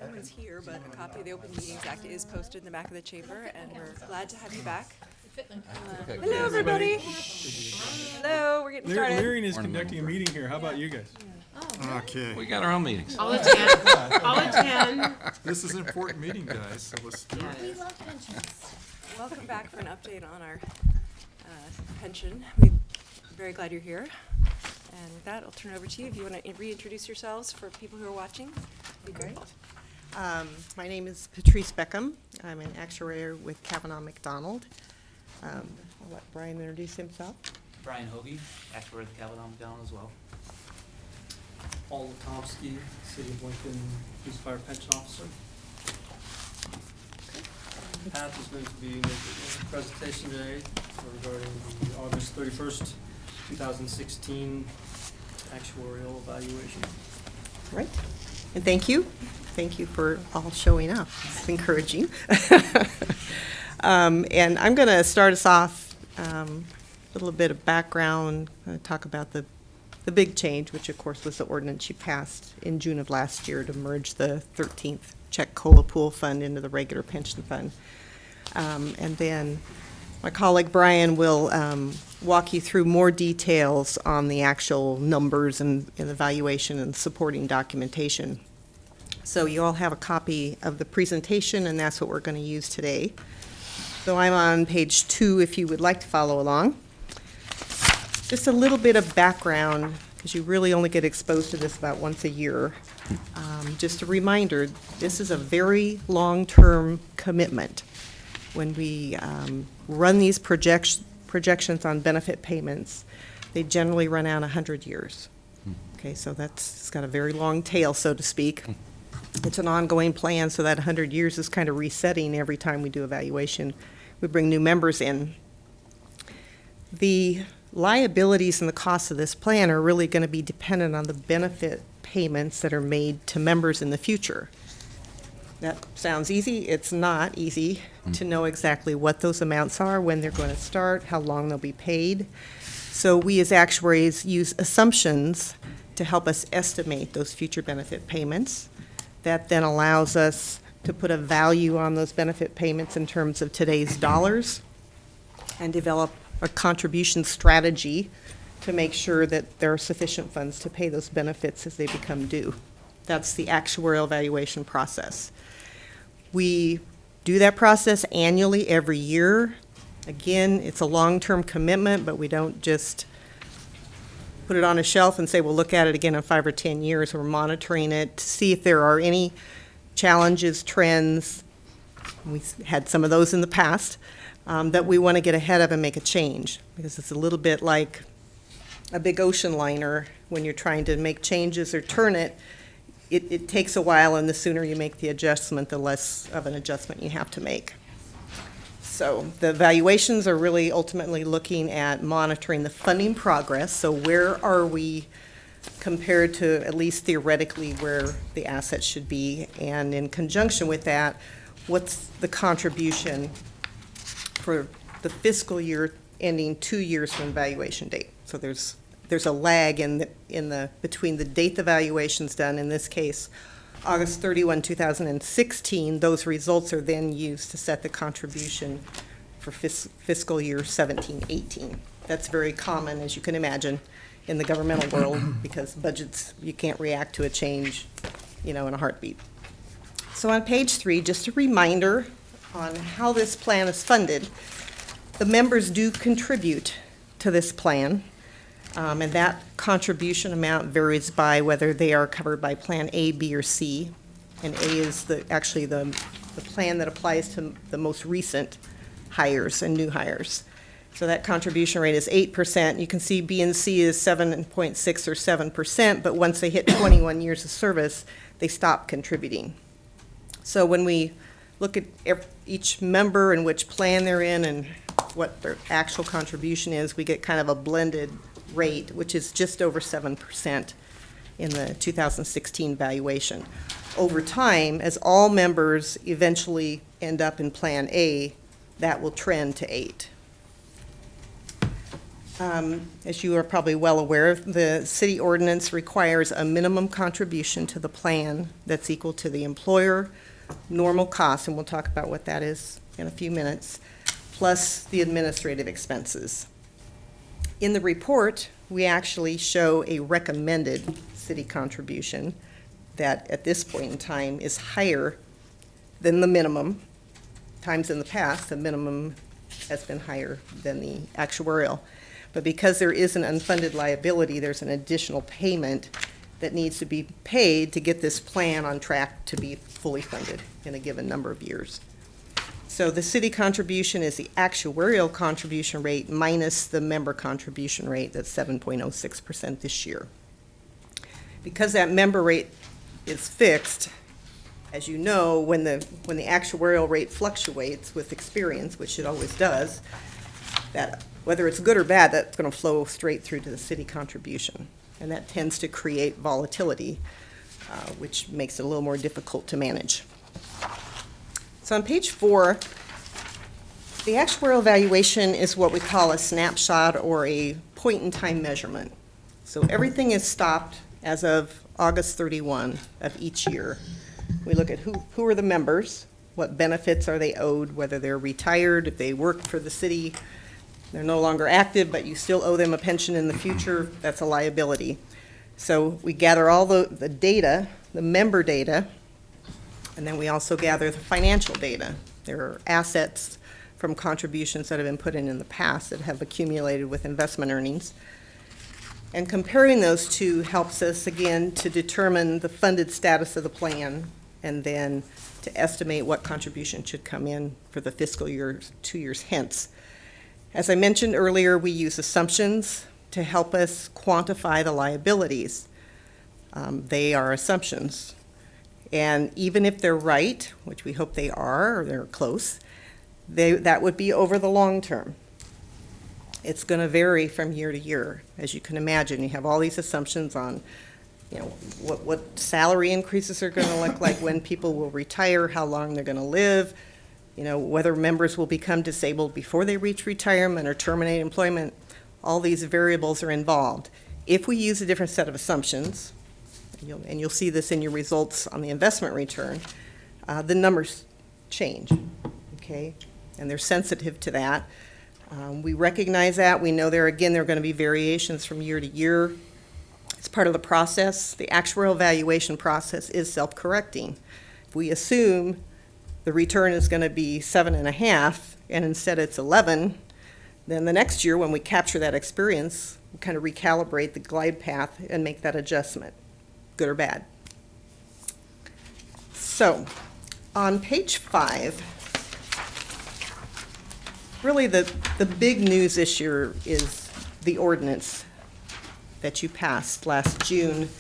No one's here, but a copy of the Open Meetings Act is posted in the back of the chamber, and we're glad to have you back. Hello, everybody. Hello, we're getting started. Lyrian is conducting a meeting here. How about you guys? Okay, We got our own meetings. I'll attend. I'll attend. this is an important meeting, guys, so let's do it. We love pensions. Welcome back for an update on our pension. We're very glad you're here. And with that, I'll turn it over to you. If you want to reintroduce yourselves for people who are watching, be grateful. My name is Patrice Beckham. I'm an actuary with Kavanaugh McDonald. I'll let Brian introduce himself. Brian Hoagie, actuary with Kavanaugh McDonald as well. Paul Letomsky, City of Lincoln Police Fire Pension Officer. Pat is going to be making a presentation today regarding the August 31st, 2016 actuarial evaluation. Right. And thank you. Thank you for all showing up. It's encouraging. And I'm going to start us off a little bit of background, talk about the big change, which of course was the ordinance you passed in June of last year to merge the 13th check COLA pool fund into the regular pension fund. And then my colleague Brian will walk you through more details on the actual numbers and evaluation and supporting documentation. So you all have a copy of the presentation, and that's what we're going to use today. So I'm on page 2 if you would like to follow along. Just a little bit of background, because you really only get exposed to this about once a year. Just a reminder, this is a very long-term commitment. When we run these projections on benefit payments, they generally run out 100 years. Okay, so it's got a very long tail, so to speak. It's an ongoing plan, so that 100 years is kind of resetting every time we do evaluation. We bring new members in. The liabilities and the costs of this plan are really going to be dependent on the benefit payments that are made to members in the future. That sounds easy. It's not easy to know exactly what those amounts are, when they're going to start, how long they'll be paid. So we as actuaries use assumptions to help us estimate those future benefit payments. That then allows us to put a value on those benefit payments in terms of today's dollars and develop a contribution strategy to make sure that there are sufficient funds to pay those benefits as they become due. That's the actuarial evaluation process. We do that process annually every year. Again, it's a long-term commitment, but we don't just put it on a shelf and say, we'll look at it again in 5 or 10 years. We're monitoring it to see if there are any challenges, trends. We had some of those in the past that we want to get ahead of and make a change, because it's a little bit like a big ocean liner. When you're trying to make changes or turn it, it takes a while, and the sooner you make the adjustment, the less of an adjustment you have to make. So the evaluations are really ultimately looking at monitoring the funding progress. So where are we compared to, at least theoretically, where the assets should be? And in conjunction with that, what's the contribution for the fiscal year ending 2 years from evaluation date? So there's a lag in the between the date the evaluation's done, in this case, August 31, 2016, those results are then used to set the contribution for fiscal year 17-18. That's very common, as you can imagine, in the governmental world, because budgets, you can't react to a change, in a heartbeat. So on page 3, just a reminder on how this plan is funded. The members do contribute to this plan. And that contribution amount varies by whether they are covered by Plan A, B, or C. And A is actually the plan that applies to the most recent hires and new hires. So that contribution rate is 8%. You can see B and C is 7.6 or 7%, but once they hit 21 years of service, they stop contributing. So when we look at each member and which plan they're in and what their actual contribution is, we get kind of a blended rate, which is just over 7% in the 2016 valuation. Over time, as all members eventually end up in Plan A, that will trend to 8. As you are probably well aware, the city ordinance requires a minimum contribution to the plan that's equal to the employer normal cost, and we'll talk about what that is in a few minutes, plus the administrative expenses. In the report, we actually show a recommended city contribution that at this point in time is higher than the minimum. Times in the past, the minimum has been higher than the actuarial. But because there is an unfunded liability, there's an additional payment that needs to be paid to get this plan on track to be fully funded in a given number of years. So the city contribution is the actuarial contribution rate minus the member contribution rate, that's 7.06% this year. Because that member rate is fixed, as you know, when the actuarial rate fluctuates with experience, which it always does, that whether it's good or bad, that's going to flow straight through to the city contribution. And that tends to create volatility, which makes it a little more difficult to manage. So on page 4, the actuarial valuation is what we call a snapshot or a point-in-time measurement. So everything is stopped as of August 31 of each year. We look at who are the members, what benefits are they owed, whether they're retired, if they work for the city, they're no longer active, but you still owe them a pension in the future, that's a liability. So we gather all the data, the member data, and then we also gather the financial data. There are assets from contributions that have been put in the past that have accumulated with investment earnings. And comparing those two helps us, again, to determine the funded status of the plan and then to estimate what contribution should come in for the fiscal year 2 years hence. As I mentioned earlier, we use assumptions to help us quantify the liabilities. They are assumptions. And even if they're right, which we hope they are, or they're close, that would be over the long term. It's going to vary from year to year. As you can imagine, you have all these assumptions on, you know, what salary increases are going to look like, when people will retire, how long they're going to live, you know, whether members will become disabled before they reach retirement or terminate employment. All these variables are involved. If we use a different set of assumptions, and you'll see this in your results on the investment return, the numbers change, okay? And they're sensitive to that. We recognize that. We know there are going to be variations from year to year. It's part of the process. The actuarial valuation process is self-correcting. If we assume the return is going to be 7.5, and instead it's 11, then the next year when we capture that experience, we kind of recalibrate the glide path and make that adjustment, good or bad. So, on page 5, really the big news this year is the ordinance that you passed last June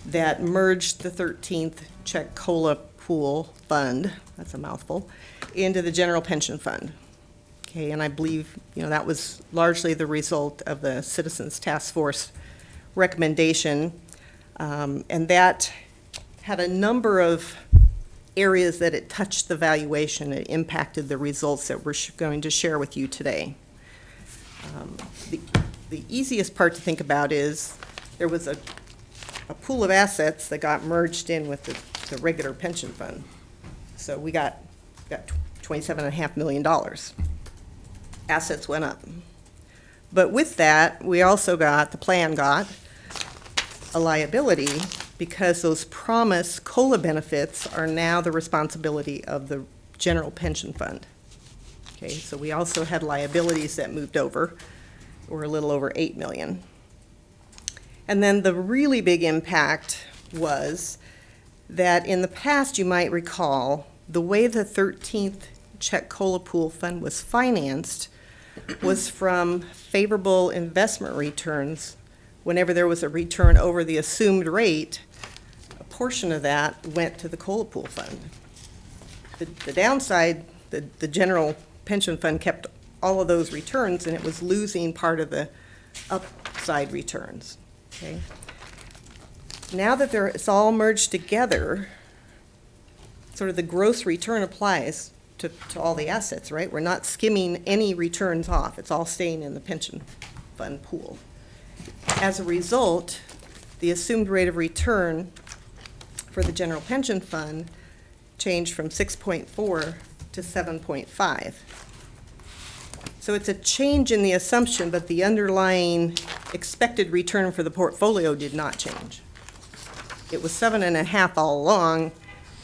that merged the 13th check COLA pool fund, that's a mouthful, into the general pension fund. Okay, and I believe, you know, that was largely the result of the Citizens Task Force recommendation, and that had a number of areas that it touched the valuation. It impacted the results that we're going to share with you today. The easiest part to think about is there was a pool of assets that got merged in with the regular pension fund. So we got $27.5 million. Assets went up. But with that, we also the plan got a liability because those promised COLA benefits are now the responsibility of the general pension fund. Okay, so we also had liabilities that moved over, or a little over $8 million. And then the really big impact was that in the past, you might recall, the way the 13th check COLA pool fund was financed was from favorable investment returns. Whenever there was a return over the assumed rate, a portion of that went to the COLA pool fund. The downside, the general pension fund kept all of those returns, and it was losing part of the upside returns. Okay. Now that it's all merged together, sort of the gross return applies to all the assets, right? We're not skimming any returns off. It's all staying in the pension fund pool. As a result, the assumed rate of return for the general pension fund changed from 6.4 to 7.5. So it's a change in the assumption, but the underlying expected return for the portfolio did not change. It was 7.5 all along.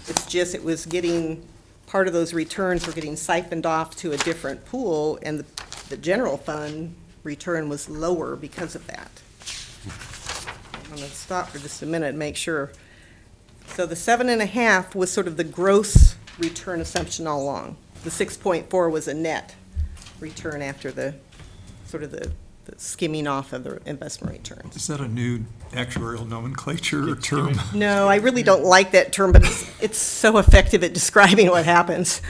It's just it was getting, part of those returns were getting siphoned off to a different pool, and the general fund return was lower because of that. I'm going to stop for just a minute and make sure. So the 7.5 was sort of the gross return assumption all along. The 6.4 was a net return after the, sort of the skimming off of the investment returns. Is that a new actuarial nomenclature or term? No, I really don't like that term, but it's so effective at describing what happens.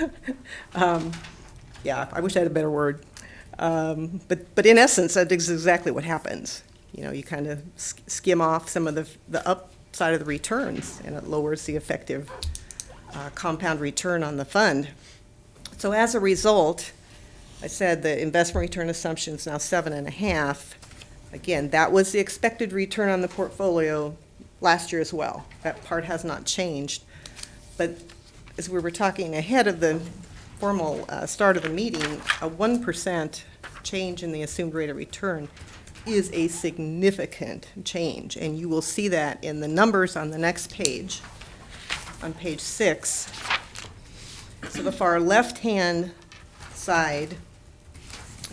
Yeah, I wish I had a better word. But in essence, that is exactly what happens. You know, you kind of skim off some of the upside of the returns, and it lowers the effective compound return on the fund. So as a result, I said the investment return assumption is now 7.5. Again, that was the expected return on the portfolio last year as well. That part has not changed. But as we were talking ahead of the formal start of the meeting, a 1% change in the assumed rate of return is a significant change. And you will see that in the numbers on the next page, on page 6. So the far left-hand side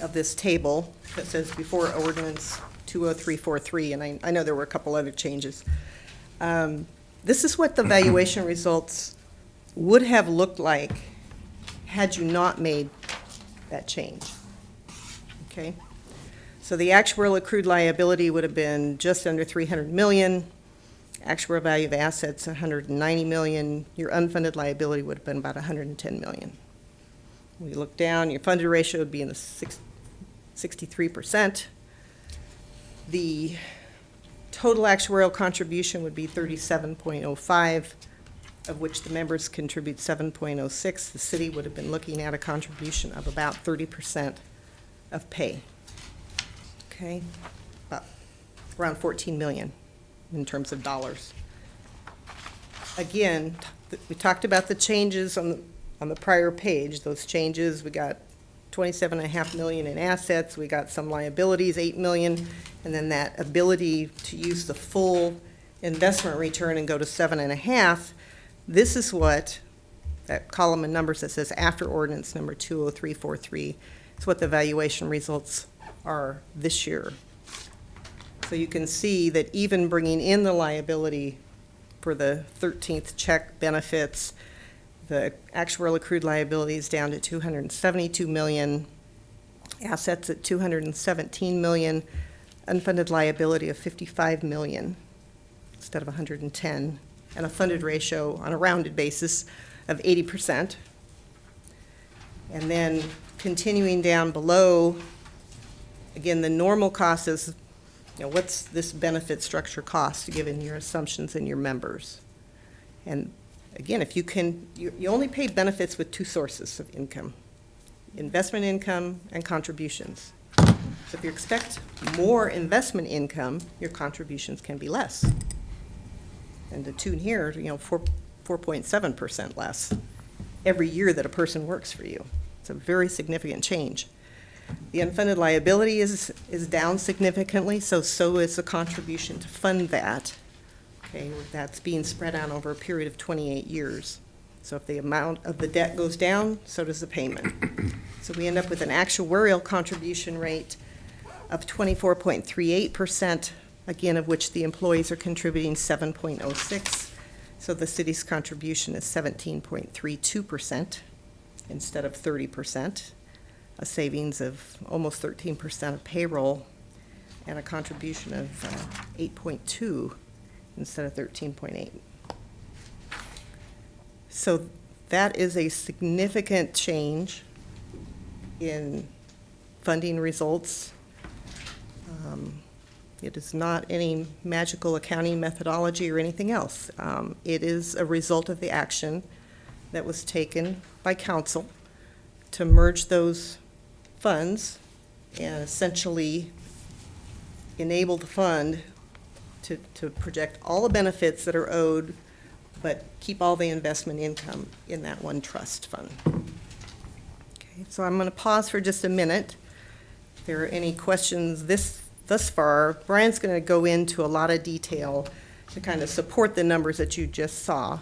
of this table that says before ordinance 20343, and I know there were a couple other changes. This is what the valuation results would have looked like had you not made that change. Okay? So the actuarial accrued liability would have been just under 300 million. Actuarial value of assets, 190 million. Your unfunded liability would have been about 110 million. When you look down, your funded ratio would be in the 63%. The total actuarial contribution would be 37.05, of which the members contribute 7.06. The city would have been looking at a contribution of about 30% of pay. Okay, about around 14 million in terms of dollars. Again, we talked about the changes on the prior page. Those changes, we got 27.5 million in assets, we got some liabilities, 8 million, and then that ability to use the full investment return and go to 7.5. This is what, that column of numbers that says after ordinance number 20343, is what the valuation results are this year. So you can see that even bringing in the liability for the 13th check benefits, the actuarial accrued liability is down to 272 million, assets at 217 million, unfunded liability of 55 million instead of 110, and a funded ratio on a rounded basis of 80%. And then continuing down below, again, the normal cost is, you know, what's this benefit structure cost given your assumptions and your members? And again, if you can, you only pay benefits with two sources of income, investment income and contributions. So if you expect more investment income, your contributions can be less. And to tune here, you know, 4.7% less every year that a person works for you. It's a very significant change. The unfunded liability is down significantly, so is the contribution to fund that. Okay, that's being spread out over a period of 28 years. So if the amount of the debt goes down, so does the payment. So we end up with an actuarial contribution rate of 24.38%, again, of which the employees are contributing 7.06. So the city's contribution is 17.32% instead of 30%, a savings of almost 13% of payroll, and a contribution of 8.2 instead of 13.8. So that is a significant change in funding results. It is not any magical accounting methodology or anything else. It is a result of the action that was taken by council to merge those funds and essentially enable the fund to project all the benefits that are owed, but keep all the investment income in that one trust fund. Okay, so I'm going to pause for just a minute. If there are any questions thus far, Brian's going to go into a lot of detail to kind of support the numbers that you just saw,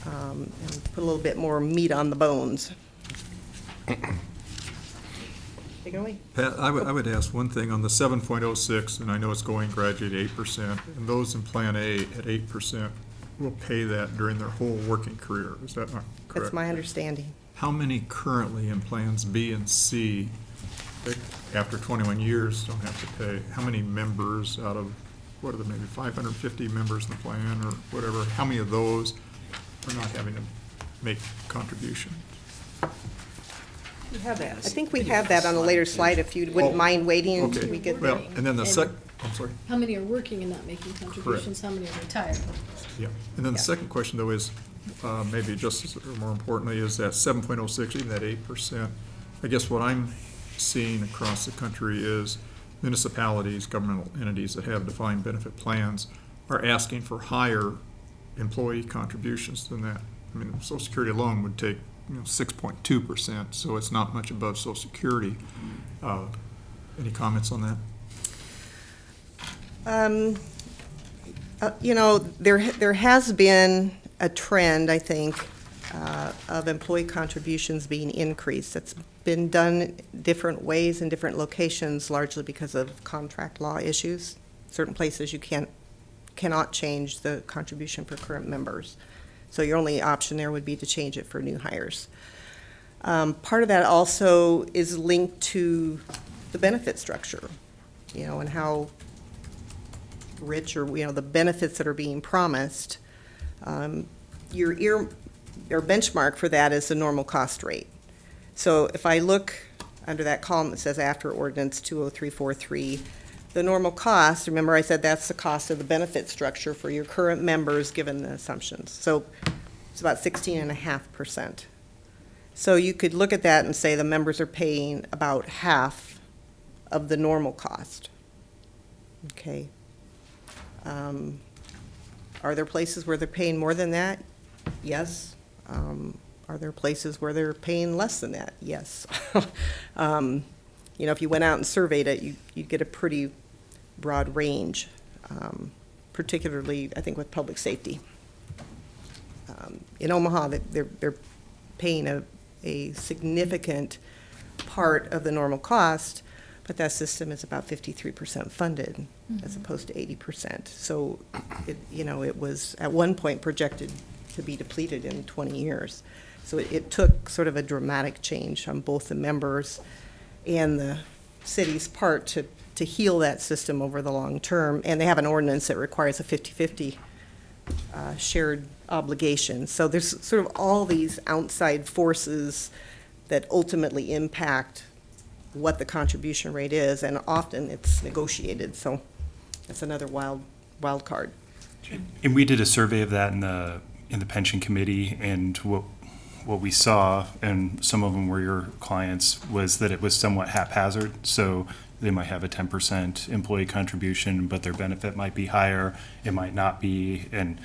and put a little bit more meat on the bones. Take it away. Pat, I would ask one thing on the 7.06, and I know it's going gradually to 8%, and those in Plan A at 8% will pay that during their whole working career. Is that not correct? That's my understanding. How many currently in Plans B and C, that after 21 years, don't have to pay? How many members out of, what are there, maybe 550 members in the plan or whatever, how many of those are not having to make contributions? We have that. I think we have that on a later slide, if you wouldn't mind waiting until we get there. Well, and then the I'm sorry. How many are working and not making contributions? How many are retired? Yeah, and then the Yeah. second question, though, is, maybe just as, or more importantly, is that 7.06, even that 8%. I guess what I'm seeing across the country is municipalities, governmental entities that have defined benefit plans are asking for higher employee contributions than that. I mean, Social Security alone would take, 6.2%, so it's not much above Social Security. Any comments on that? There has been a trend, I think, of employee contributions being increased. It's been done different ways in different locations, largely because of contract law issues. Certain places you cannot change the contribution for current members. So your only option there would be to change it for new hires. Part of that also is linked to the benefit structure, and how rich or, the benefits that are being promised. Your benchmark for that is the normal cost rate. So if I look under that column that says after ordinance 20343, the normal cost, remember I said that's the cost of the benefit structure for your current members given the assumptions. So it's about 16.5%. So you could look at that and say the members are paying about half of the normal cost. Okay. Are there places where they're paying more than that? Yes. Are there places where they're paying less than that? Yes. If you went out and surveyed it, you'd get a pretty broad range, particularly, I think, with public safety. In Omaha, they're paying a significant part of the normal cost, but that system is about 53% funded as opposed to 80%. So, it was at one point projected to be depleted in 20 years. So it took sort of a dramatic change on both the members and the city's part to heal that system over the long term. And they have an ordinance that requires a 50-50 shared obligation. So there's sort of all these outside forces that ultimately impact what the contribution rate is, and often it's negotiated. So that's another wild card. And we did a survey of that in the pension committee, and what we saw, and some of them were your clients, was that it was somewhat haphazard. So they might have a 10% employee contribution, but their benefit might be higher, it might not be. And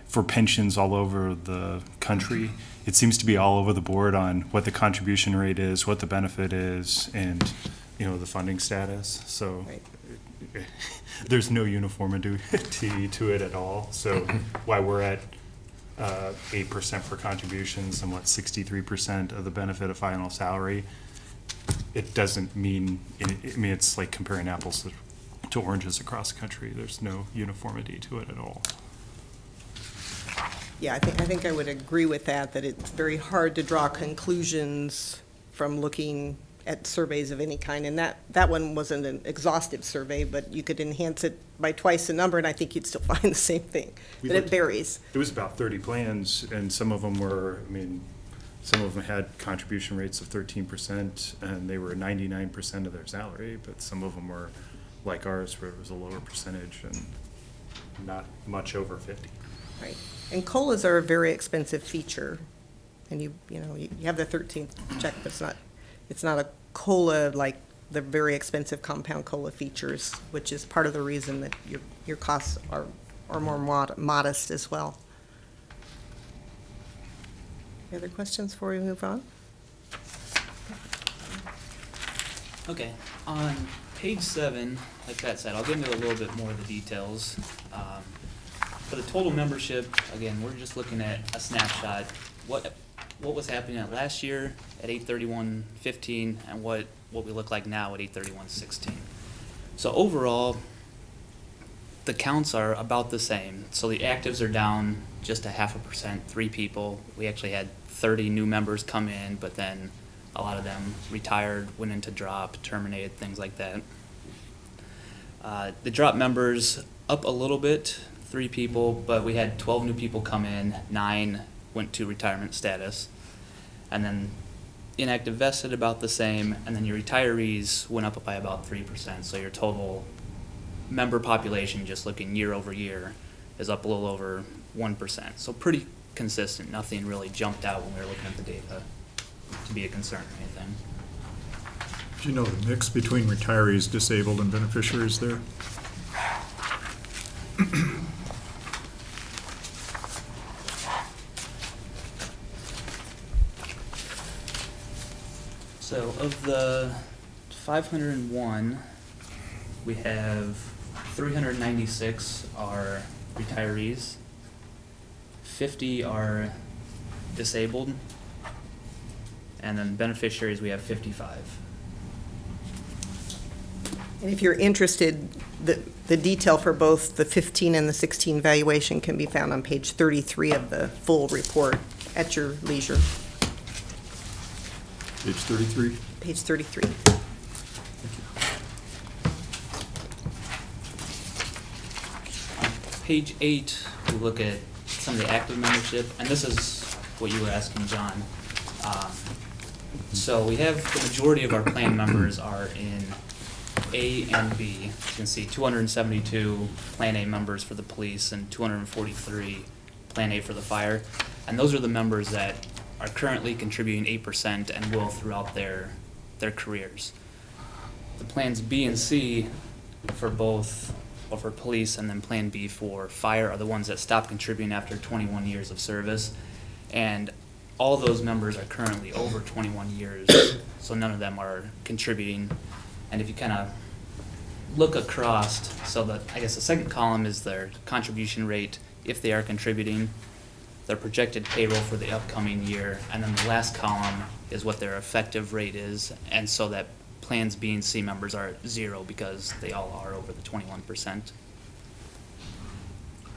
for pensions all over the country, it seems to be all over the board on what the contribution rate is, what the benefit is, and the funding status. So Right. there's no uniformity to it at all. So why we're at 8% for contributions and 63% of the benefit of final salary, it doesn't mean, it's like comparing apples to oranges across the country. There's no uniformity to it at all. Yeah, I think I would agree with that it's very hard to draw conclusions from looking at surveys of any kind. And that one wasn't an exhaustive survey, but you could enhance it by twice the number, and I think you'd still find the same thing. But it varies. It was about 30 plans, and some of them were, some of them had contribution rates of 13%, and they were 99% of their salary, but some of them were like ours, where it was a lower percentage and not much over 50. Right. And COLAs are a very expensive feature. And you have the 13th check, but it's not a COLA like the very expensive compound COLA features, which is part of the reason that your costs are more modest as well. Any other questions before we move on? Okay, on page 7, like Pat said, I'll get into a little bit more of the details. For the total membership, again, we're just looking at a snapshot. What was happening at last year at 8/31/15 and what we look like now at 8/31/16. So overall, the counts are about the same. So the actives are down just 0.5%, 3 people. We actually had 30 new members come in, but then a lot of them retired, went into drop, terminated, things like that. The drop members up a little bit, 3 people, but we had 12 new people come in, 9 went to retirement status. And then inactive vested about the same, and then your retirees went up by about 3%. So your total member population, just looking year over year, is up a little over 1%. So pretty consistent. Nothing really jumped out when we were looking at the data to be a concern or anything. Do you know the mix between retirees, disabled, and beneficiaries there? So of the 501, we have 396 are retirees, 50 are disabled, and then beneficiaries we have 55. And if you're interested, the detail for both the 15 and the 16 valuation can be found on page 33 of the full report at your leisure. Page 33? Page 33. Page 8, we look at some of the active membership, and this is what you were asking, John. So we have the majority of our plan members are in A and B. You can see 272 Plan A members for the police and 243 Plan A for the fire. And those are the members that are currently contributing 8% and will throughout their careers. The plans B and C for both, well, for police and then Plan B for fire are the ones that stop contributing after 21 years of service. And all those members are currently over 21 years, so none of them are contributing. And if you kind of look across, so that, I guess the second column is their contribution rate if they are contributing, their projected payroll for the upcoming year, and then the last column is what their effective rate is, and so that plans B and C members are at 0 because they all are over the 21%.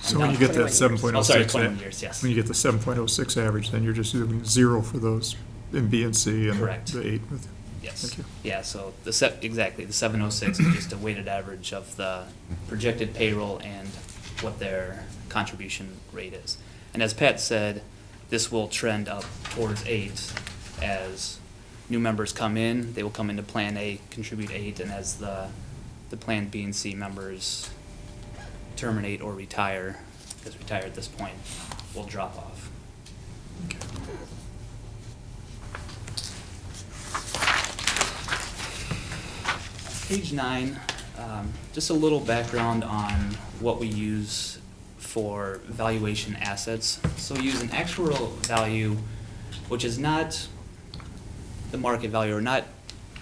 So when you get that 7.06, Oh, sorry, 21 years, yes. when you get the 7.06 average, then you're just doing 0 for those in B and C and Correct. the 8 with. Yes. Thank you. Yeah, so exactly, the 706 is just a weighted average of the projected payroll and what their contribution rate is. And as Pat said, this will trend up towards 8 as new members come in. They will come into Plan A, contribute 8, and as the Plan B and C members terminate or retire, because retire at this point, will drop off. Page 9, just a little background on what we use for valuation assets. So we use an actuarial value, which is not the market value or not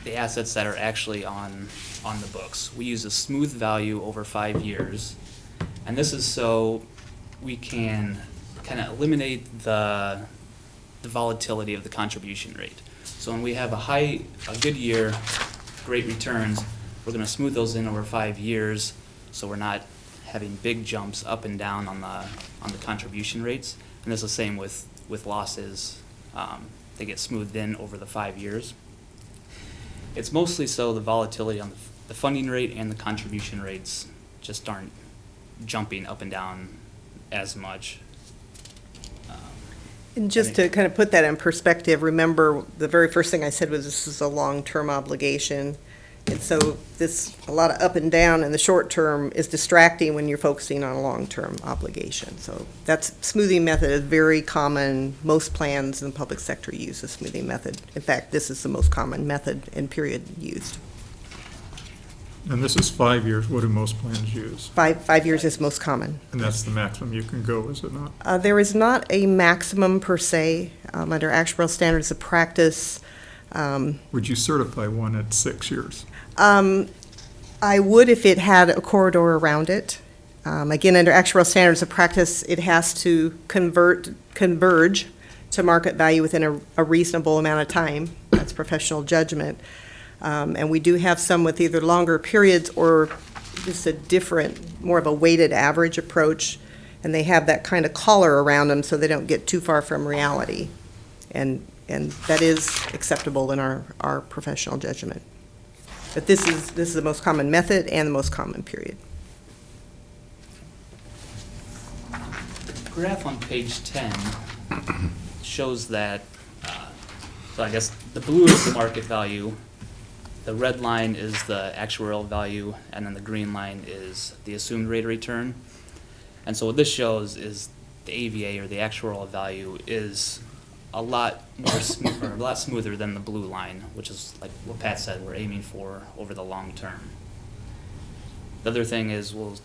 the assets that are actually on the books. We use a smooth value over 5 years. And this is so we can kind of eliminate the volatility of the contribution rate. So when we have a good year, great returns, we're going to smooth those in over 5 years, so we're not having big jumps up and down on the contribution rates. And it's the same with losses. They get smoothed in over the 5 years. It's mostly so the volatility on the funding rate and the contribution rates just aren't jumping up and down as much. And just to kind of put that in perspective, remember, the very first thing I said was this is a long-term obligation. And so a lot of up and down in the short term is distracting when you're focusing on a long-term obligation. So that's smoothing method is very common. Most plans in the public sector use a smoothing method. In fact, this is the most common method and period used. And this is 5 years. What do most plans use? 5 years is most common. And that's the maximum you can go, is it not? There is not a maximum per se, under actuarial standards of practice. Would you certify one at 6 years? I would if it had a corridor around it. Again, under actuarial standards of practice, it has to converge to market value within a reasonable amount of time. That's professional judgment. And we do have some with either longer periods or just a different, more of a weighted average approach. And they have that kind of collar around them so they don't get too far from reality. And that is acceptable in our professional judgment. But this is the most common method and the most common period. The graph on page 10 shows that, so I guess the blue is the market value, the red line is the actuarial value, and then the green line is the assumed rate of return. And so what this shows is the AVA, or the actuarial value, is a lot more or a lot smoother than the blue line, which is like what Pat said, we're aiming for over the long term. The other thing is we'll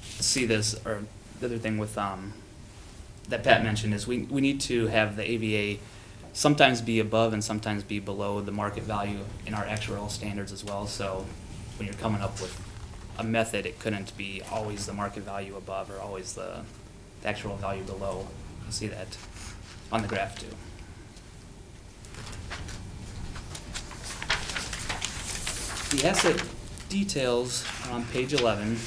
see this, or the other thing with that Pat mentioned is we need to have the AVA sometimes be above and sometimes be below the market value in our actuarial standards as well. So when you're coming up with a method, it couldn't be always the market value above or always the actual value below. You see that on the graph too. The asset details are on page 11.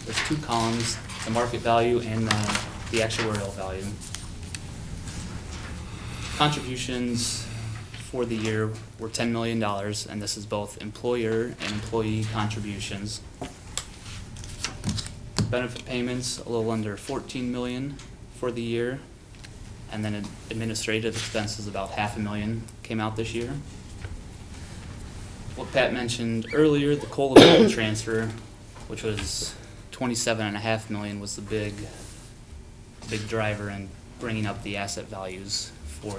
There's 2 columns, the market value and the actuarial value. Contributions for the year were $10 million, and this is both employer and employee contributions. Benefit payments, a little under $14 million for the year, and then administrative expenses, about $500,000 came out this year. What Pat mentioned earlier, the COLA bill transfer, which was $27.5 million, was the big driver in bringing up the asset values for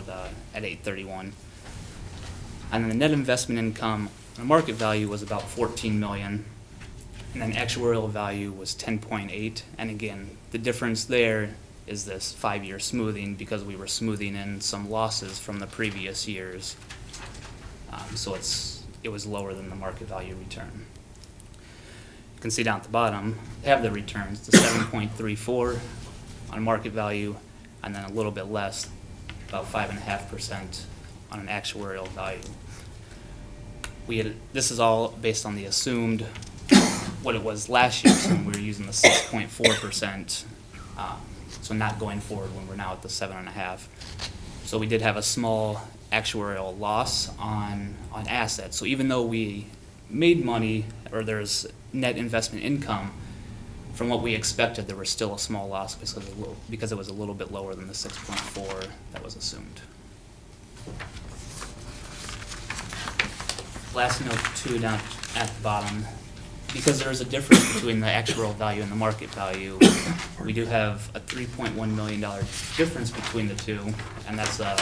at 8/31. And then the net investment income, the market value was about $14 million, and then actuarial value was 10.8. And again, the difference there is this 5-year smoothing, because we were smoothing in some losses from the previous years. So it was lower than the market value return. You can see down at the bottom, they have the returns, the 7.34 on market value, and then a little bit less, about 5.5% on an actuarial value. This is all based on the assumed, what it was last year, so we were using the 6.4%, so not going forward when we're now at the 7.5. So we did have a small actuarial loss on assets. So even though we made money, or there's net investment income, from what we expected, there was still a small loss because it was a little bit lower than the 6.4 that was assumed. Last note too, down at the bottom, because there is a difference between the actuarial value and the market value, we do have a $3.1 million difference between the two, and that's a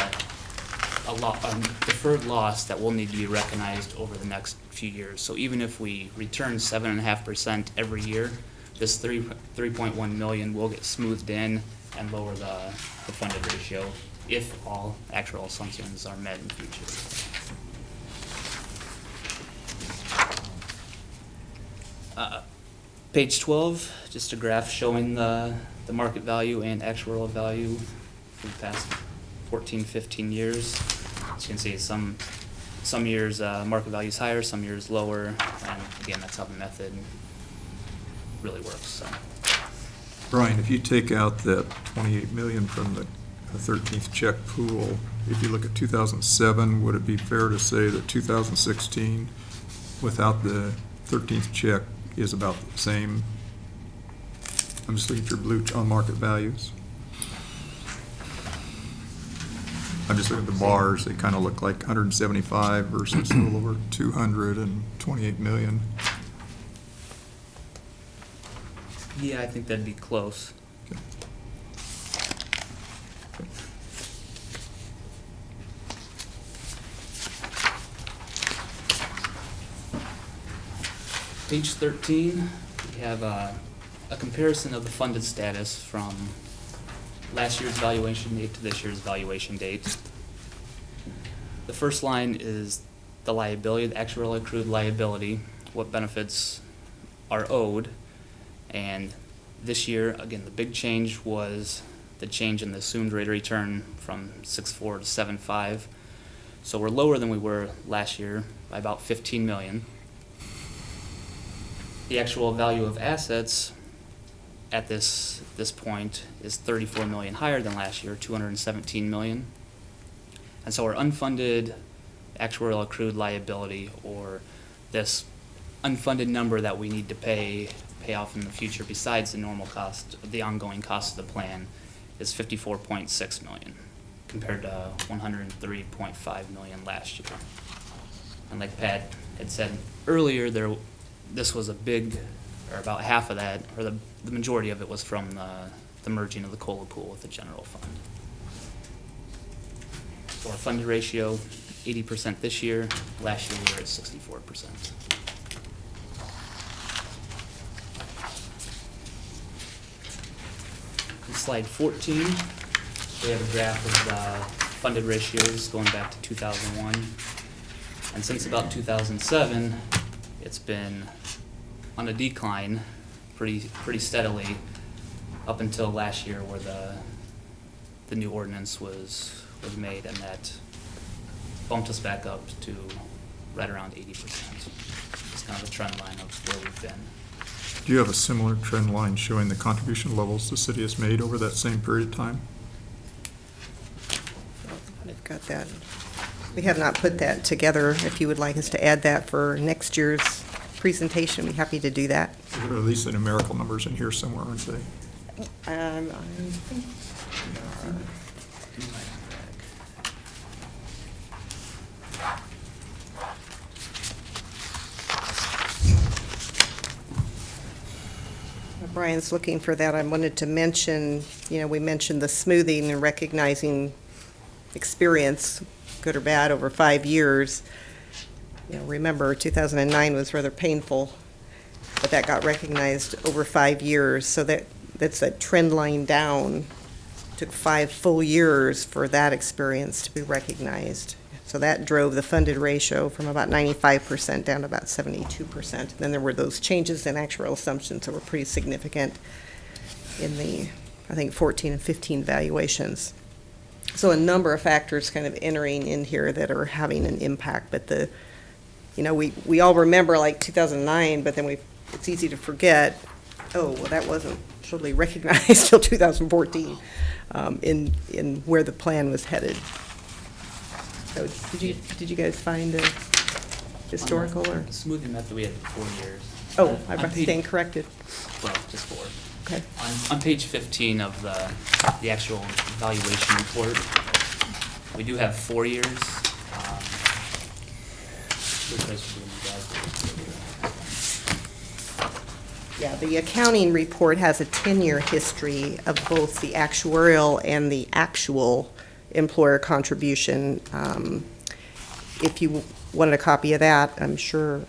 deferred loss that will need to be recognized over the next few years. So even if we return 7.5% every year, this $3.1 million will get smoothed in and lower the funded ratio if all actual assumptions are met in the future. Page 12, just a graph showing the market value and actuarial value for the past 14, 15 years. As you can see, some years market value is higher, some years lower, and again, that's how the method really works. So. Brian, if you take out that 28 million from the 13th check pool, if you look at 2007, would it be fair to say that 2016, without the 13th check, is about the same? I'm just looking at your blue on market values. I'm just looking at the bars. They kind of look like 175 versus a little over 200 and 28 million. Yeah, I think that'd be close. Okay. page 13, we have a comparison of the funded status from last year's valuation date to this year's valuation date. The first line is the liability, the actuarial accrued liability, what benefits are owed. And this year, again, the big change was the change in the assumed rate of return from 6.4 to 7.5. So we're lower than we were last year by about 15 million. The actual value of assets at this point is 34 million higher than last year, 217 million. And so our unfunded actuarial accrued liability, or this unfunded number that we need to pay off in the future besides the normal cost, the ongoing cost of the plan, is 54.6 million compared to 103.5 million last year. And like Pat had said earlier, this was a big, or about half of that, or the majority of it was from the merging of the COLA pool with the general fund. So our funded ratio, 80% this year. Last year we were at 64%. On slide 14, we have a graph of the funded ratios going back to 2001. And since about 2007, it's been on a decline pretty steadily up until last year, where the new ordinance was made, and that bumped us back up to right around 80%. It's kind of a trend line of where we've been. Do you have a similar trend line showing the contribution levels the city has made over that same period of time? I've got that. We have not put that together. If you would like us to add that for next year's presentation, we'd be happy to do that. There are at least the numerical numbers in here somewhere, aren't they? I think Brian's looking for that. I wanted to mention, we mentioned the smoothing and recognizing experience, good or bad, over 5 years. Remember, 2009 was rather painful, but that got recognized over 5 years. So that's a trend line down. Took 5 full years for that experience to be recognized. So that drove the funded ratio from about 95% down to about 72%. Then there were those changes in actuarial assumptions that were pretty significant in the, I think, 14 and 15 valuations. So a number of factors kind of entering in here that are having an impact. But we all remember like 2009, but then it's easy to forget, well, that wasn't totally recognized till 2014 in where the plan was headed. So did you guys find a historical or? The smoothing method, we had 4 years. Oh, On I'm staying corrected. Well, just 4. Okay. On page 15 of the actual valuation report, we do have 4 years. Yeah, the accounting report has a 10-year history of both the actuarial and the actual employer contribution. If you wanted a copy of that, I'm sure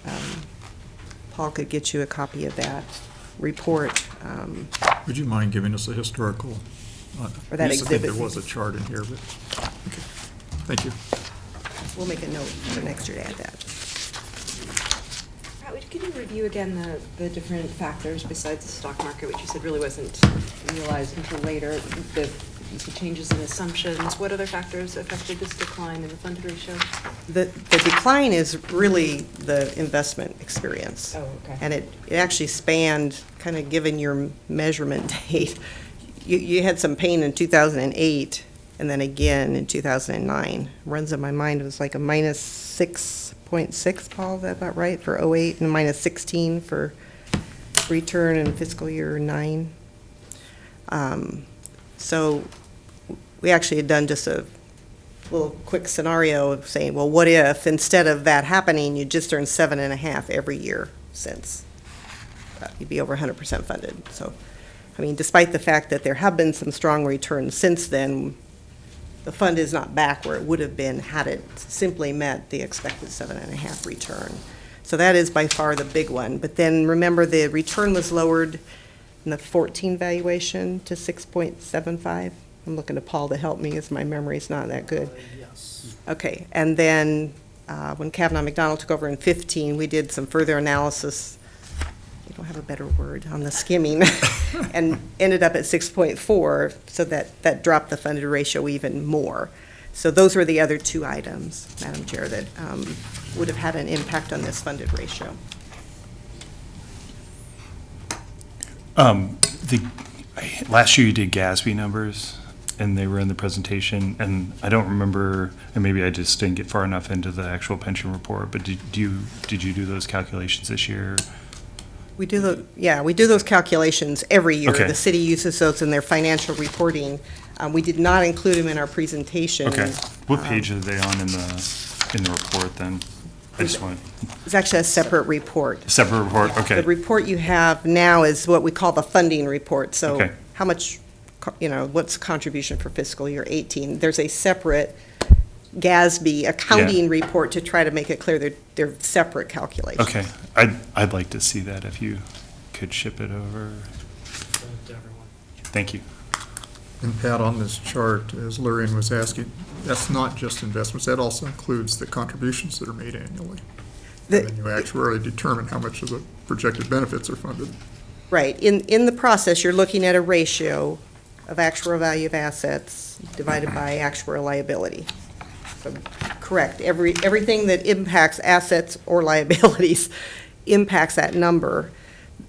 Paul could get you a copy of that report. Would you mind giving us a historical? Or that I used to think exhibit. there was a chart in here, but, okay. Thank you. We'll make a note for next year to add that. Could you review again the different factors besides the stock market, which you said really wasn't realized until later, the changes in assumptions? What other factors affected this decline in the funded ratio? The decline is really the investment experience. Oh, okay. And it actually spanned, kind of given your measurement date, you had some pain in 2008 and then again in 2009. Runs in my mind, it was like a minus 6.6, Paul, is that about right, for 08, and minus 16 for return in fiscal year 9. So we actually had done just a little quick scenario of saying, well, what if instead of that happening, you just earned 7.5 every year since? You'd be over 100% funded. So, I mean, despite the fact that there have been some strong returns since then, the fund is not back where it would have been had it simply met the expected 7.5 return. So that is by far the big one. But then remember, the return was lowered in the 14 valuation to 6.75. I'm looking to Paul to help me as my memory's not that good. Yes. Okay, and then when Kavanaugh McDonald took over in 15, we did some further analysis, I don't have a better word, on the skimming, and ended up at 6.4, so that dropped the funded ratio even more. So those were the other two items, Madam Chair, that would have had an impact on this funded ratio. Last year you did GASB numbers, and they were in the presentation, and I don't remember, and maybe I just didn't get far enough into the actual pension report, but did you do those calculations this year? We do we do those calculations every year. Okay. The city uses those in their financial reporting. We did not include them in our presentation. Okay. What page are they on in the report then? I just want, It's actually a separate report. separate report, okay. The report you have now is what we call the funding report. So Okay. how much, what's the contribution for fiscal year 18? There's a separate GASB accounting report to try to make it clear they're separate calculations. Okay, I'd like to see that if you could ship it over. Send it to everyone. Thank you. And Pat, on this chart, as Lurian was asking, that's not just investments, that also includes the contributions that are made annually. The- And then you actuarially determine how much of the projected benefits are funded. Right. In the process, you're looking at a ratio of actuarial value of assets divided by actuarial liability. So, correct. Everything that impacts assets or liabilities impacts that number.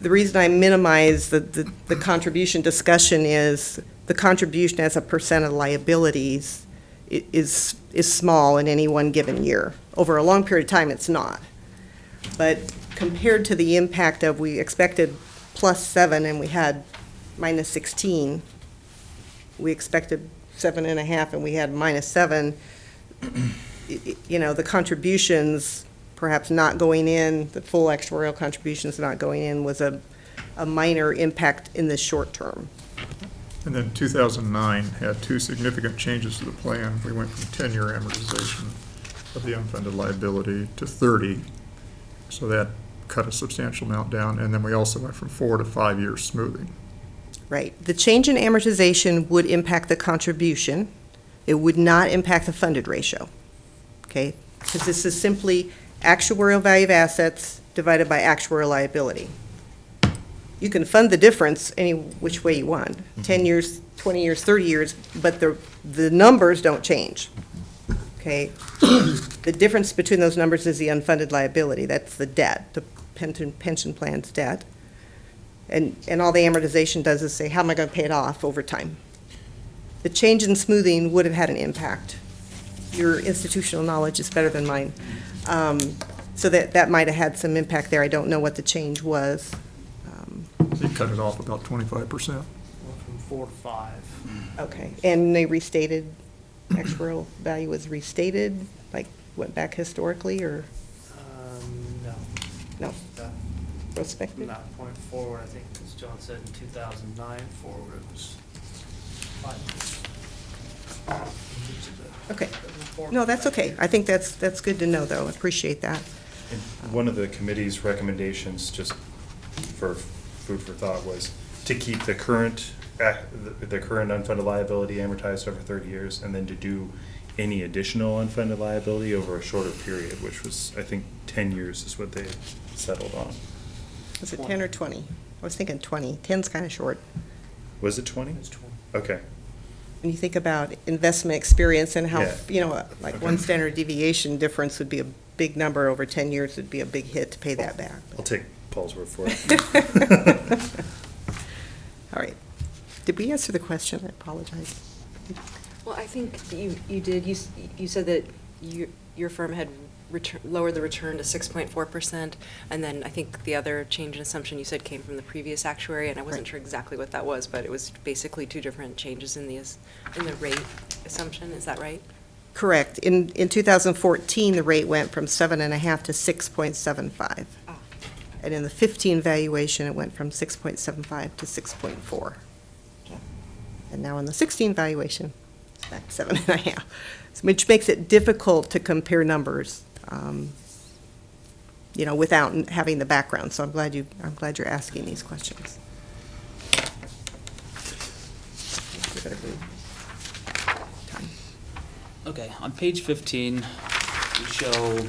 The reason I minimize the contribution discussion is the contribution as a percent of liabilities is small in any one given year. Over a long period of time, it's not. But compared to the impact of, we expected +7 and we had -16, we expected 7.5 and we had -7, the contributions perhaps not going in, the full actuarial contributions not going in was a minor impact in the short term. And then 2009 had two significant changes to the plan. We went from 10-year amortization of the unfunded liability to 30, so that cut a substantial amount down. And then we also went from 4 to 5 years smoothing. Right. The change in amortization would impact the contribution. It would not impact the funded ratio, okay? Because this is simply actuarial value of assets divided by actuarial liability. You can fund the difference any which way you want, 10 years, 20 years, 30 years, but the numbers don't change, okay? The difference between those numbers is the unfunded liability. That's the debt, the pension plan's debt. And all the amortization does is say, how am I going to pay it off over time? The change in smoothing would have had an impact. Your institutional knowledge is better than mine. So that might have had some impact there. I don't know what the change was. They cut it off about 25%. Went from 4 to 5. Okay, and they restated, actuarial value was restated, like went back historically, or No. no, That- prospective? Not point forward, I think, as John said, in 2009 forward, it was 5 years. Okay. No, that's okay. I think that's good to know, though. I appreciate that. And one of the committee's recommendations, just for food for thought, was to keep the current unfunded liability amortized over 30 years, and then to do any additional unfunded liability over a shorter period, which was, I think, 10 years is what they settled on. Was it 10 or 20? I was thinking 20. 10's kind of short. Was it 20? It's 20. Okay. When you think about investment experience and how, Yeah. like Okay. one standard deviation difference would be a big number over 10 years, would be a big hit to pay that back. I'll take Paul's word for it. All right. Did we answer the question? I apologize. Well, I think you did. You said that your firm had lowered the return to 6.4%, and then I think the other change in assumption you said came from the previous actuary, and I wasn't Right. sure exactly what that was, but it was basically two different changes in the rate assumption. Is that right? Correct. In 2014, the rate went from 7.5 to 6.75. Ah. And in the 15 valuation, it went from 6.75 to 6.4. Okay. And now in the 16 valuation, it's back to 7.5, which makes it difficult to compare numbers. without having the background. So I'm glad you're asking these questions. Give it a good time. Okay, on page 15, we show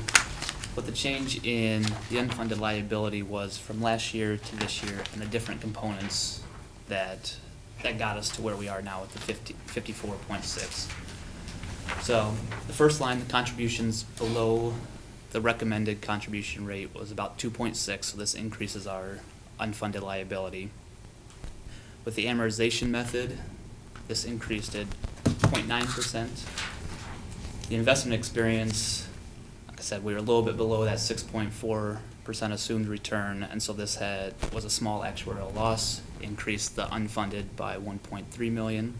what the change in the unfunded liability was from last year to this year and the different components that got us to where we are now at the 54.6. So the first line, the contributions below the recommended contribution rate was about 2.6, so this increases our unfunded liability. With the amortization method, this increased at 0.9%. The investment experience, like I said, we were a little bit below that 6.4% assumed return, and so this was a small actuarial loss, increased the unfunded by 1.3 million.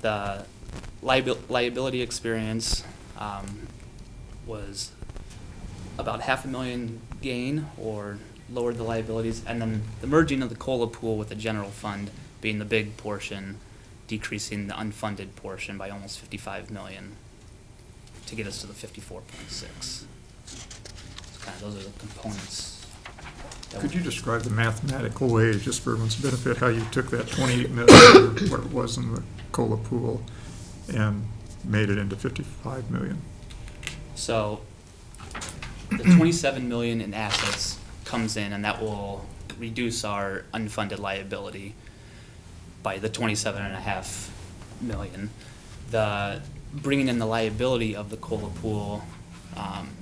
The liability experience was about $500,000 gain, or lowered the liabilities, and then the merging of the COLA pool with the general fund being the big portion, decreasing the unfunded portion by almost 55 million to get us to the 54.6. So kind of those are the components. Could you describe the mathematical way, just for everyone's benefit, how you took that 28 million, or what it was in the COLA pool, and made it into 55 million? So the 27 million in assets comes in, and that will reduce our unfunded liability by the 27.5 million. The bringing in the liability of the COLA pool,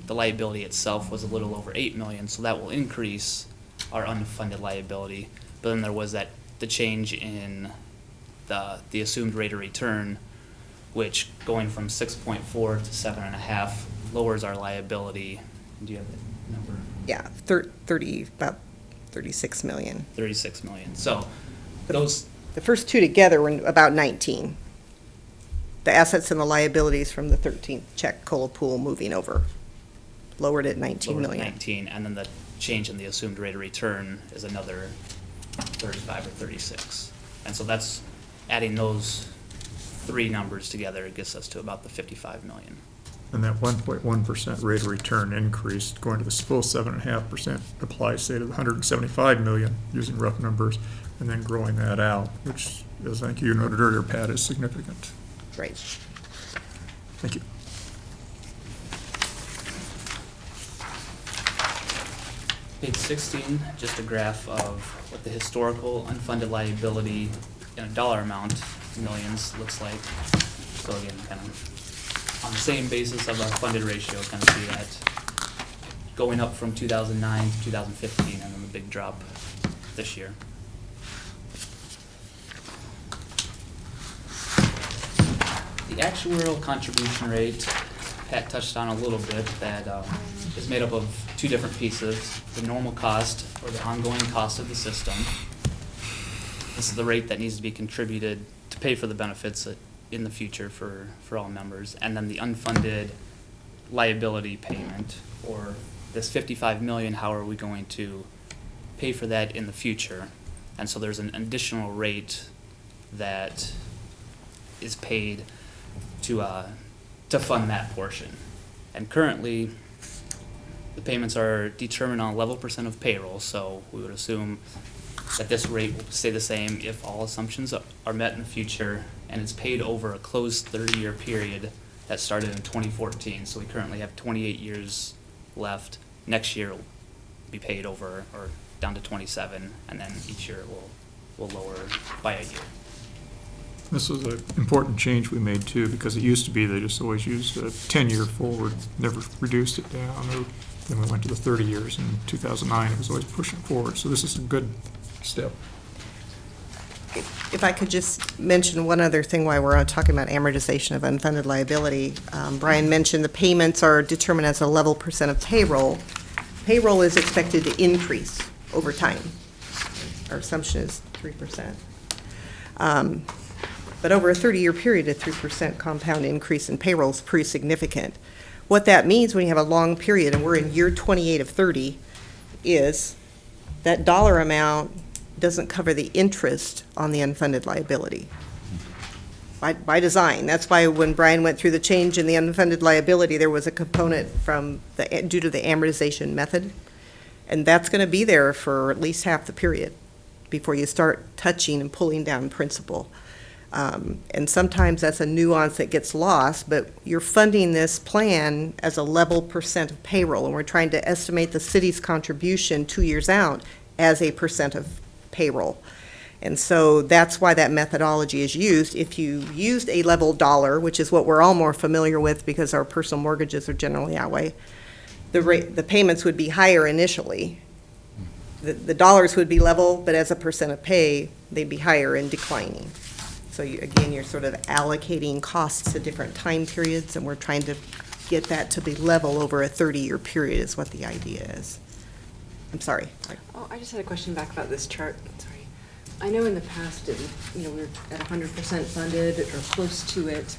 the liability itself was a little over 8 million, so that will increase our unfunded liability. But then there was the change in the assumed rate of return, which going from 6.4 to 7.5 lowers our liability. Do you have that number? Yeah, about 36 million. 36 million. So those. The first two together were about 19. The assets and the liabilities from the 13th check COLA pool moving over, lowered at 19 lowered million. 19, and then the change in the assumed rate of return is another 35 or 36. And so that's adding those three numbers together, it gets us to about the 55 million. And that 1.1% rate of return increase, going to the full 7.5%, applies, say, to the 175 million, using rough numbers, and then growing that out, which, as I think you noted earlier, Pat, is significant. Right. Thank you. Page 16, just a graph of what the historical unfunded liability in a dollar amount, millions, looks like. So again, kind of on the same basis of our funded ratio, kind of see that going up from 2009 to 2015, and then the big drop this year. The actuarial contribution rate, Pat touched on a little bit, that is made up of two different pieces: the normal cost, or the ongoing cost of the system. This is the rate that needs to be contributed to pay for the benefits in the future for all members. And then the unfunded liability payment, or this 55 million, how are we going to pay for that in the future? And so there's an additional rate that is paid to fund that portion. And currently, the payments are determined on a level % of payroll, so we would assume that this rate will stay the same if all assumptions are met in the future, and it's paid over a closed 30-year period that started in 2014. So we currently have 28 years left. Next year will be paid over, or down to 27, and then each year will lower by a year. This was an important change we made too, because it used to be they just always used a 10-year forward, never reduced it down. Or then we went to the 30 years. In 2009, it was always pushing forward. So this is a good step. If I could just mention one other thing while we're talking about amortization of unfunded liability. Brian mentioned the payments are determined as a level % of payroll. Payroll is expected to increase over time. Our assumption is 3%. But over a 30-year period, a 3% compound increase in payroll is pretty significant. What that means when you have a long period, and we're in year 28 of 30, is that dollar amount doesn't cover the interest on the unfunded liability. by design. That's why when Brian went through the change in the unfunded liability, there was a component due to the amortization method. And that's going to be there for at least half the period before you start touching and pulling down principal. And sometimes that's a nuance that gets lost, but you're funding this plan as a level percent of payroll, and we're trying to estimate the city's contribution 2 years out as a percent of payroll. And so that's why that methodology is used. If you used a level dollar, which is what we're all more familiar with because our personal mortgages are generally that way, the payments would be higher initially. The dollars would be level, but as a percent of pay, they'd be higher and declining. So again, you're sort of allocating costs to different time periods, and we're trying to get that to be level over a 30-year period is what the idea is. I'm sorry. Oh, I just had a question back about this chart. Sorry. I know in the past, we were at 100% funded or close to it.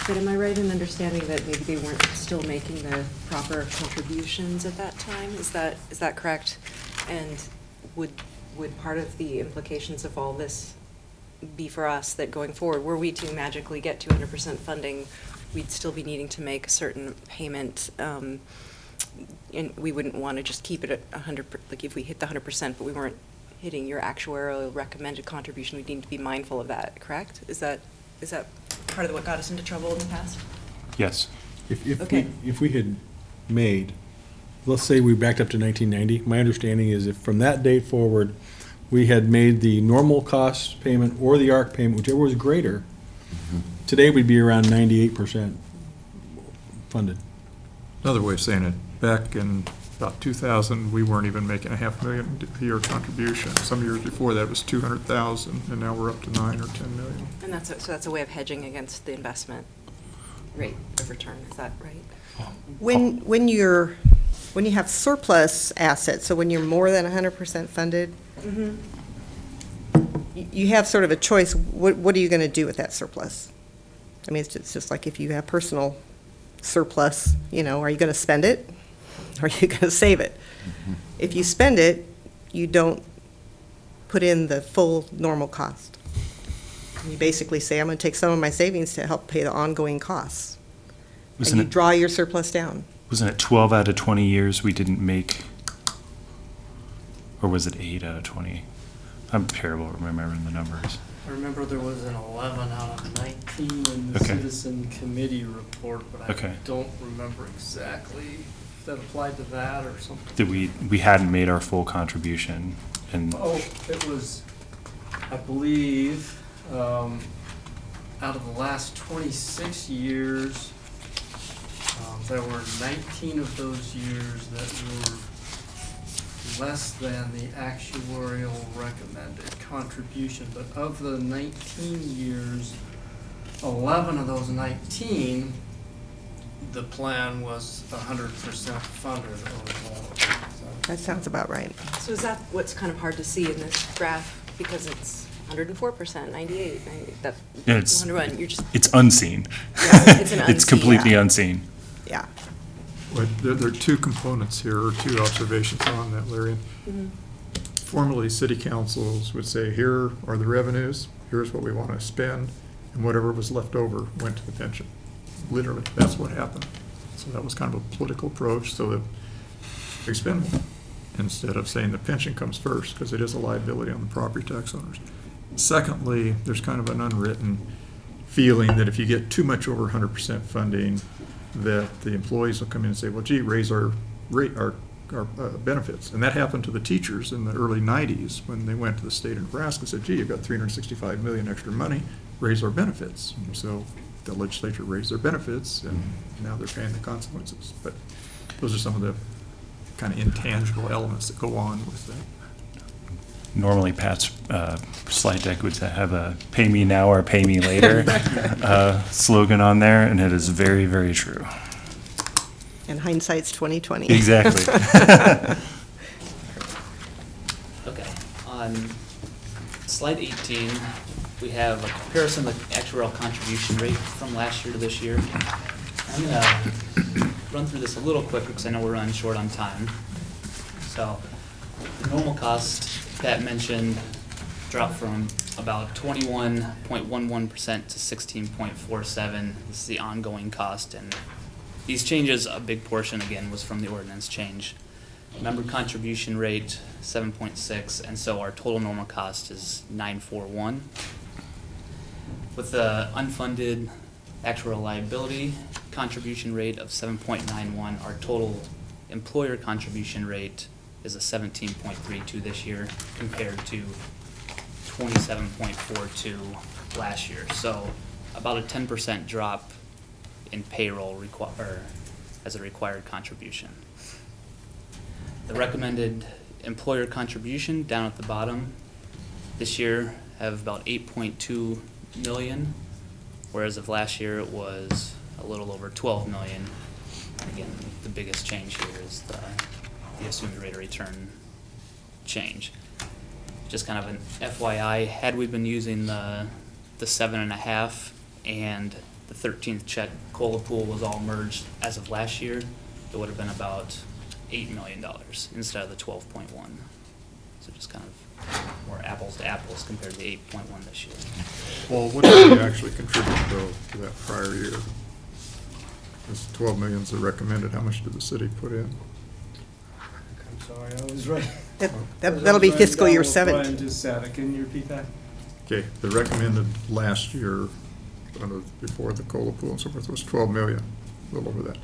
But am I right in understanding that maybe they weren't still making the proper contributions at that time? Is that correct? And would part of the implications of all this be for us that going forward, were we to magically get to 100% funding, we'd still be needing to make a certain payment, and we wouldn't want to just keep it at 100%, like if we hit the 100%, but we weren't hitting your actuarial recommended contribution, we need to be mindful of that, correct? Is that part of what got us into trouble in the past? Yes. Okay. If we had made, let's say we backed up to 1990, my understanding is if from that date forward, we had made the normal cost payment or the ARC payment, whichever was greater, today we'd be around 98% funded. Another way of saying it, back in about 2000, we weren't even making $500,000 a year contribution. Some years before that was 200,000, and now we're up to 9 or 10 million. And that's a way of hedging against the investment rate of return, is that right? When you have surplus assets, so when you're more than 100% funded, you have sort of a choice. What are you going to do with that surplus? I mean, it's just like if you have personal surplus, are you going to spend it? Or are you going to save it? If you spend it, you don't put in the full normal cost. You basically say, I'm going to take some of my savings to help pay the ongoing costs. And you draw your surplus down. Wasn't it 12 out of 20 years we didn't make, or was it 8 out of 20? I'm terrible at remembering the numbers. I remember there was an 11 out of 19 in the Okay. citizen committee report, but I Okay. don't remember exactly if that applied to that or something. That we hadn't made our full contribution, and Oh, it was, I believe, out of the last 26 years, there were 19 of those years that were less than the actuarial recommended contribution. But of the 19 years, 11 of those 19, the plan was 100% funded overall. That sounds about right. So is that what's kind of hard to see in this graph? Because it's 104%, 98, 90, that's Yeah, it's- 101, you're just, it's unseen. Yeah, it's an It's unseen, completely yeah. unseen. Yeah. Well, there are two components here, or two observations on that, Larry. Formerly, city councils would say, here are the revenues, here's what we want to spend, and whatever was left over went to the pension. Literally, that's what happened. So that was kind of a political approach, so that they spend more, instead of saying the pension comes first, because it is a liability on the property tax owners. Secondly, there's kind of an unwritten feeling that if you get too much over 100% funding, that the employees will come in and say, well, gee, raise our benefits. And that happened to the teachers in the early 90s when they went to the state of Nebraska and said, gee, you've got $365 million extra money, raise our benefits. And so the legislature raised their benefits, and now they're paying the consequences. But those are some of the kind of intangible elements that go on with that. Normally, Pat's slide deck would have a "Pay me now or pay me later" slogan on there, and it is very, very true. And hindsight's 20/20. Exactly. Okay, on slide 18, we have a comparison of the actuarial contribution rate from last year to this year. I'm gonna run through this a little quicker because I know we're running short on time. So, the normal cost, Pat mentioned, dropped from about 21.11% to 16.47. This is the ongoing cost, and these changes, a big portion again was from the ordinance change. Member contribution rate 7.6, and so our total normal cost is 941. With the unfunded actual liability contribution rate of 7.91, our total employer contribution rate is a 17.32 this year compared to 27.42 last year. So about a 10% drop in payroll as a required contribution. The recommended employer contribution down at the bottom this year have about 8.2 million, whereas of last year it was a little over 12 million. Again, the biggest change here is the assumed rate of return change. Just kind of an FYI, had we been using the 7.5 and the 13th check COLA pool was all merged as of last year, it would have been about $8 million instead of the 12.1. So just kind of more apples to apples compared to the 8.1 this year. Well, what did we actually contribute though to that prior year? This 12 million's the recommended. How much did the city put in? I'm sorry, I was right. That'll be fiscal year Brian 17. just said, can you repeat that? Okay, the recommended last year, before the COLA pool and so forth, was 12 million, a little over that.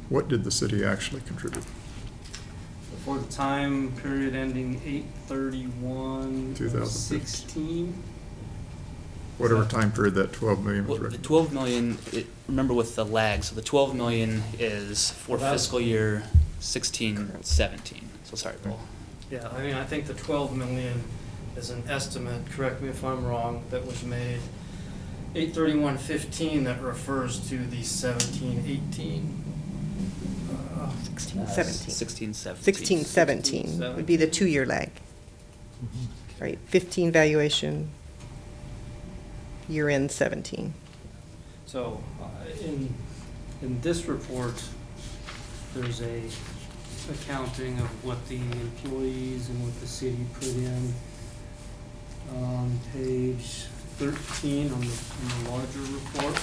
What did the city actually contribute? For the time period ending 8/31/16. 2016. Whatever time period that 12 million was Well, the recommended. 12 million, remember with the lag, so the 12 million is for Well, fiscal year 16-17. So sorry, Paul. Yeah, I mean, I think the 12 million is an estimate, correct me if I'm wrong, that was made 8/31/15 that refers to the 17-18. 16, 17. 16-17. 16, 17 would be the 2-year lag. Right, 15 valuation, year end 17. So, in this report, there's a accounting of what the employees and what the city put in. On page 13 on the larger report,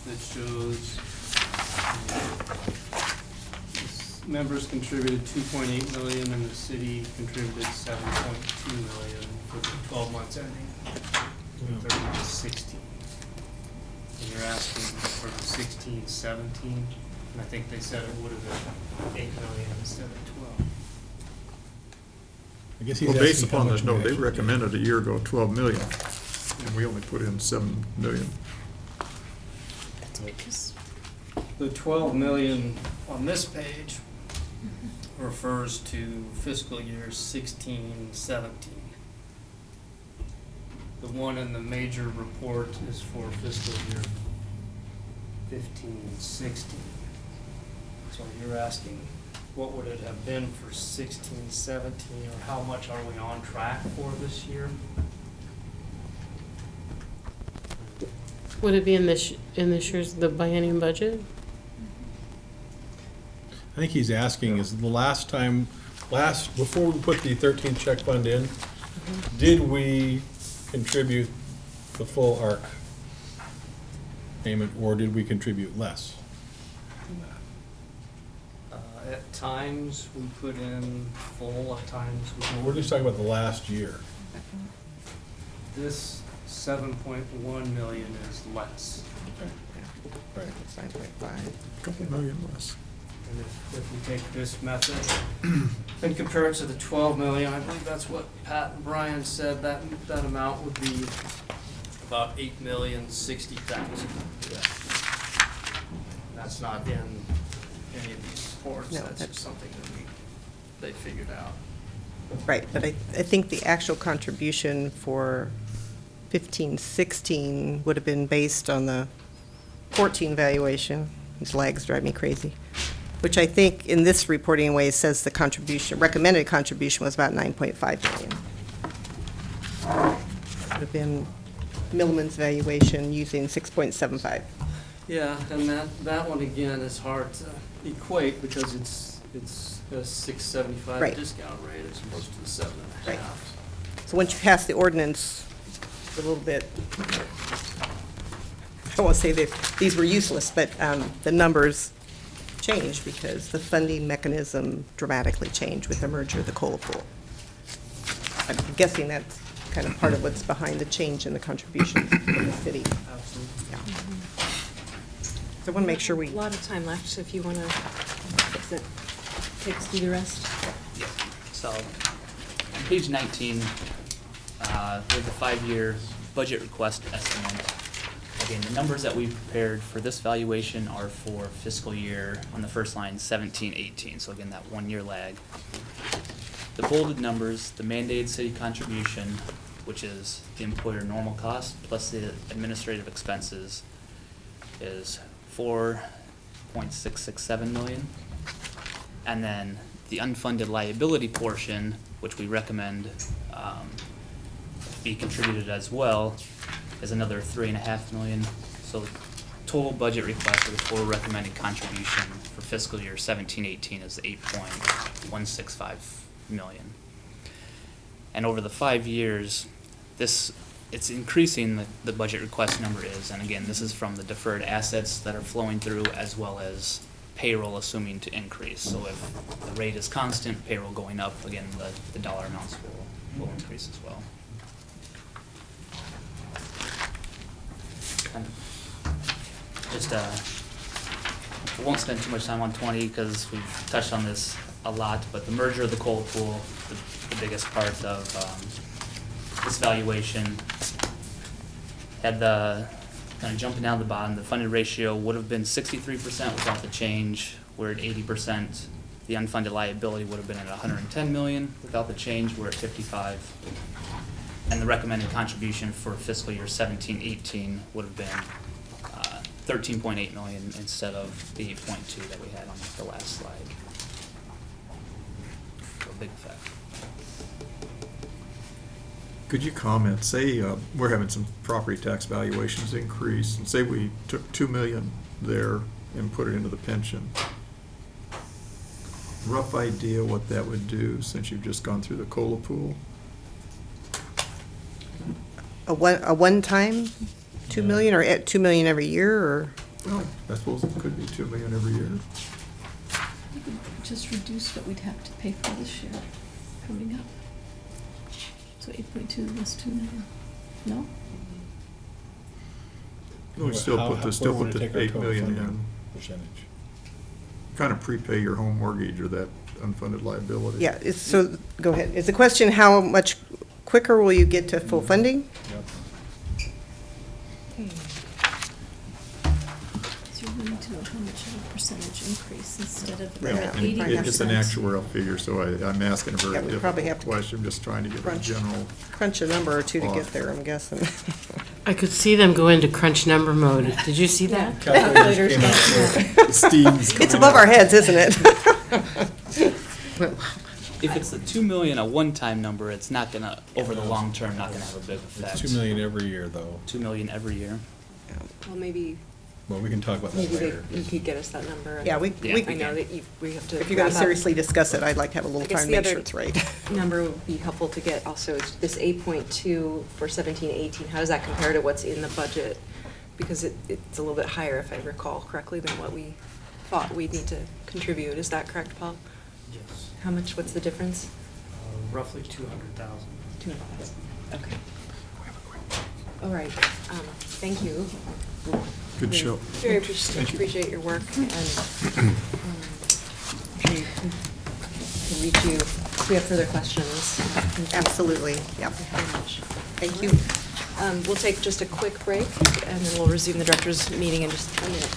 that shows members contributed 2.8 million and the city contributed 7.2 million for the 12 months ending 30/16. And you're asking for the 16-17, and I think they said it would have been 8 million instead of 12. I guess he's Well, based asking how upon much this note, we they actually- recommended a year ago 12 million, and we only put in 7 million. The 12 million on this page refers to fiscal year 16-17. The one in the major report is for fiscal year 15-16. So you're asking, what would it have been for 16-17, or how much are we on track for this year? Would it be in this year's, the biennium budget? I think he's asking, is the before we put the 13th check fund in, did we contribute the full ARC payment, or did we contribute less? At times, we put in full, at times we We're just talking about the last year. This 7.1 million is less. Right. It's 9.5. Couple million less. And if we take this method and compare it to the 12 million, I believe that's what Pat and Brian said, that amount would be about 8,060,000. That's not in any of these reports, No, that's that's- just something that they figured out. Right, but I think the actual contribution for 15, 16 would have been based on the 14 valuation. These lags drive me crazy. Which I think in this reporting way says the contribution, recommended contribution was about 9.5 million. Would have been Milliman's valuation using 6.75. Yeah, and that one again is hard to equate because it's a 675 Right. discount rate as opposed to the 7.5. Right. So once you pass the ordinance, a little bit, I won't say that these were useless, but the numbers changed because the funding mechanism dramatically changed with the merger of the COLA pool. I'm guessing that's kind of part of what's behind the change in the contributions from the city. Absolutely. Yeah. So I want to make sure we, A lot of time left, so if you want to take us through the rest. Yeah. So, on page 19, we have the 5-year budget request estimate. Again, the numbers that we prepared for this valuation are for fiscal year, on the first line, 17-18. So again, that 1-year lag. The bolded numbers, the mandated city contribution, which is the employer normal cost plus the administrative expenses, is 4.667 million. And then the unfunded liability portion, which we recommend be contributed as well, is another 3.5 million. So total budget request or the total recommended contribution for fiscal year 17-18 is 8.165 million. And over the 5 years, it's increasing the budget request number is, and again, this is from the deferred assets that are flowing through as well as payroll assuming to increase. So if the rate is constant, payroll going up, again, the dollar amounts will increase as well. And just, we won't spend too much time on 20 because we've touched on this a lot, but the merger of the COLA pool, the biggest part of this valuation, had the, kind of jumping down the bottom, the funded ratio would have been 63% without the change. We're at 80%. The unfunded liability would have been at 110 million. Without the change, we're at 55. And the recommended contribution for fiscal year 17-18 would have been 13.8 million instead of the 8.2 that we had on the last slide. So a big effect. Could you comment, say, we're having some property tax valuations increase, and say we took 2 million there and put it into the pension. Rough idea what that would do since you've just gone through the COLA pool? a one-time 2 million or 2 million every year, or? Well, I suppose it could be 2 million every year. You could just reduce what we'd have to pay for this year coming up. So 8.2 less 2 million. No? No, we still put the, Where we wanna take our 8 total million funding in. Percentage. Kind of prepay your home mortgage or that unfunded liability. Yeah, so, go ahead. Is the question how much quicker will you get to full funding? Yep. So you're willing to know how much of a percentage increase instead of Well, Yeah, I mean, 80%. it's an actuarial figure, so I'm asking a Yeah, very we probably have difficult to question, just trying to get a crunch. general. Crunch a number or two to get Off. there, I'm guessing. I could see them go into crunch number mode. Did you see that? Calculators came out. Steve's It's above our heads, isn't it? If it's the 2 million a one-time number, it's not gonna, over the long term, not gonna have a big effect. It's 2 million every year, though. 2 million every year. Well, maybe Well, we can talk about that maybe later. you could get us that number. Yeah, we Yeah. I can. know that we have to. If you're going wrap to up. seriously discuss it, I'd like to have a I little guess time to the make sure other it's right. number would be helpful to get also, is this 8.2 for 17-18, how does that compare to what's in the budget? Because it's a little bit higher, if I recall correctly, than what we thought we'd need to contribute. Is that correct, Paul? Yes. How much, what's the difference? Roughly 200,000. 200,000. Okay. All right, thank you. Good show. Very appreciate your work, and I'm sure we can reach you if we have further questions. Absolutely, yep. Thank you very much. Thank you. We'll take just a quick break, and then we'll resume the director's meeting in just a minute.